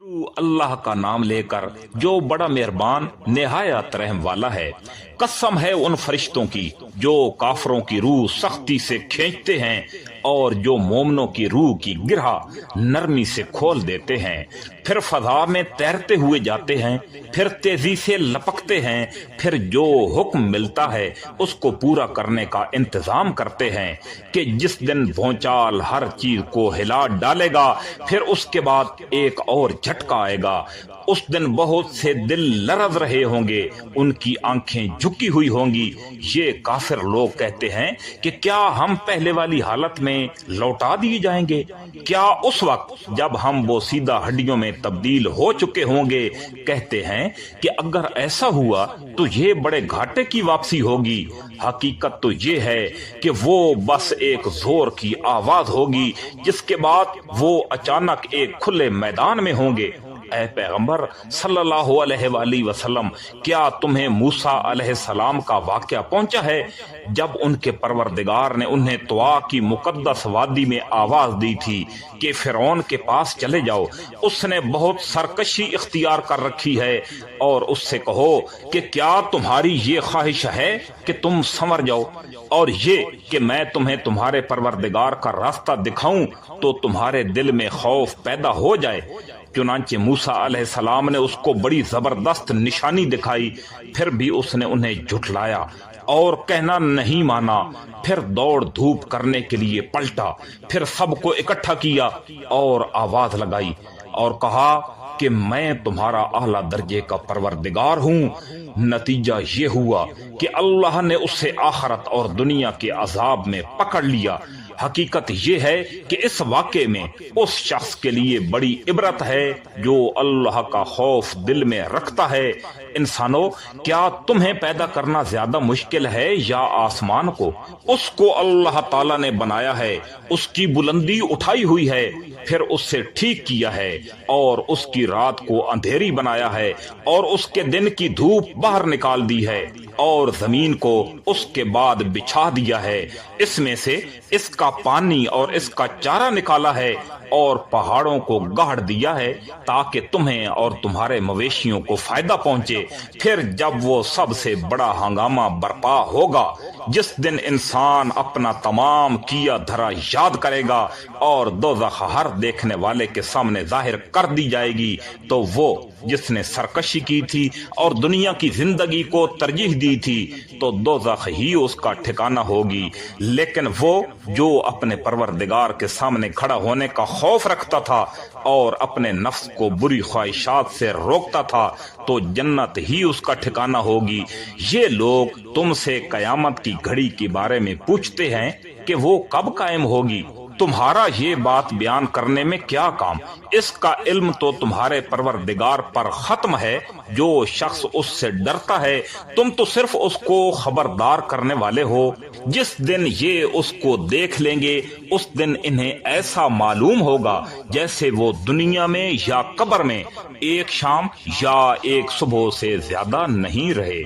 اللہ کا نام لے کر جو بڑا مہربان نہایت رحم والا ہے۔ قسم ہے ان فرشتوں کی جو کافروں کی روح سختی سے کھینچتے ہیں اور جو مومنوں کی روح کی گرہ نرمی سے کھول دیتے ہیں، پھر فضا میں تیرتے ہوئے جاتے ہیں، پھر تیزی سے لپکتے ہیں، پھر جو حکم ملتا ہے اس کو پورا کرنے کا انتظام کرتے ہیں کہ جس دن بھونچال ہر چیز کو ہلا ڈالے گا، پھر اس کے بعد ایک اور جھٹکا آئے گا۔ اس دن بہت سے دل لرز رہے ہوں گے، ان کی آنکھیں جھکی ہوئی ہوں گی۔ یہ کافر لوگ کہتے ہیں کہ کیا ہم پہلے والی حالت میں لوٹا دیے جائیں گے؟ کیا اس وقت جب ہم وہ سیدھا ہڈیوں میں تبدیل ہو چکے ہوں گے؟ کہتے ہیں کہ اگر ایسا ہوا تو یہ بڑے گھاٹے کی واپسی ہوگی۔ حقیقت تو یہ ہے کہ وہ بس ایک زور کی آواز ہوگی جس کے بعد وہ اچانک ایک کھلے میدان میں ہوں گے۔ اے پیغمبر صلی اللہ علیہ وآلہ وسلم، کیا تمہیں موسیٰ علیہ السلام کا واقعہ پہنچا ہے جب ان کے پروردگار نے انہیں طوا کی مقدس وادی میں آواز دی تھی کہ فرعون کے پاس چلے جاؤ، اس نے بہت سرکشی اختیار کر رکھی ہے، اور اس سے کہو کہ کیا تمہاری یہ خواہش ہے کہ تم سنور جاؤ، اور یہ کہ میں تمہیں تمہارے پروردگار کا راستہ دکھاؤں تو تمہارے دل میں خوف پیدا ہو جائے۔ چنانچہ موسیٰ علیہ السلام نے اس کو بڑی زبردست نشانی دکھائی، پھر بھی اس نے انہیں جھٹلایا اور کہنا نہیں مانا۔ پھر دوڑ دھوپ کرنے کے لیے پلٹا، پھر سب کو اکٹھا کیا اور آواز لگائی اور کہا کہ میں تمہارا اعلیٰ درجے کا پروردگار ہوں۔ نتیجہ یہ ہوا کہ اللہ نے اسے آخرت اور دنیا کے عذاب میں پکڑ لیا۔ حقیقت یہ ہے کہ اس واقعے میں اس شخص کے لیے بڑی عبرت ہے جو اللہ کا خوف دل میں رکھتا ہے۔ انسانوں، کیا تمہیں پیدا کرنا زیادہ مشکل ہے یا آسمان کو؟ اس کو اللہ تعالیٰ نے بنایا ہے، اس کی بلندی اٹھائی ہوئی ہے، پھر اس سے ٹھیک کیا ہے، اور اس کی رات کو اندھیری بنایا ہے، اور اس کے دن کی دھوپ باہر نکال دی ہے، اور زمین کو اس کے بعد بچھا دیا ہے، اس میں سے اس کا پانی اور اس کا چارہ نکالا ہے، اور پہاڑوں کو گاڑ دیا ہے تاکہ تمہیں اور تمہارے مویشیوں کو فائدہ پہنچے۔ پھر جب وہ سب سے بڑا ہنگامہ برپا ہوگا جس دن انسان اپنا تمام کیا دھرا یاد کرے گا اور دوزخ ہر دیکھنے والے کے سامنے ظاہر کر دی جائے گی، تو وہ جس نے سرکشی کی تھی اور دنیا کی زندگی کو ترجیح دی تھی تو دوزخ ہی اس کا ٹھکانہ ہوگی۔ لیکن وہ جو اپنے پروردگار کے سامنے کھڑا ہونے کا خوف رکھتا تھا اور اپنے نفس کو بری خواہشات سے روکتا تھا تو جنت ہی اس کا ٹھکانہ ہوگی۔ یہ لوگ تم سے قیامت کی گھڑی کے بارے میں پوچھتے ہیں کہ وہ کب قائم ہوگی۔ تمہارا یہ بات بیان کرنے میں کیا کام؟ اس کا علم تو تمہارے پروردگار پر ختم ہے۔ جو شخص اس سے ڈرتا ہے تم تو صرف اس کو خبردار کرنے والے ہو۔ جس دن یہ اس کو دیکھ لیں گے اس دن انہیں ایسا معلوم ہوگا جیسے وہ دنیا میں یا قبر میں ایک شام یا ایک صبح سے زیادہ نہیں رہے۔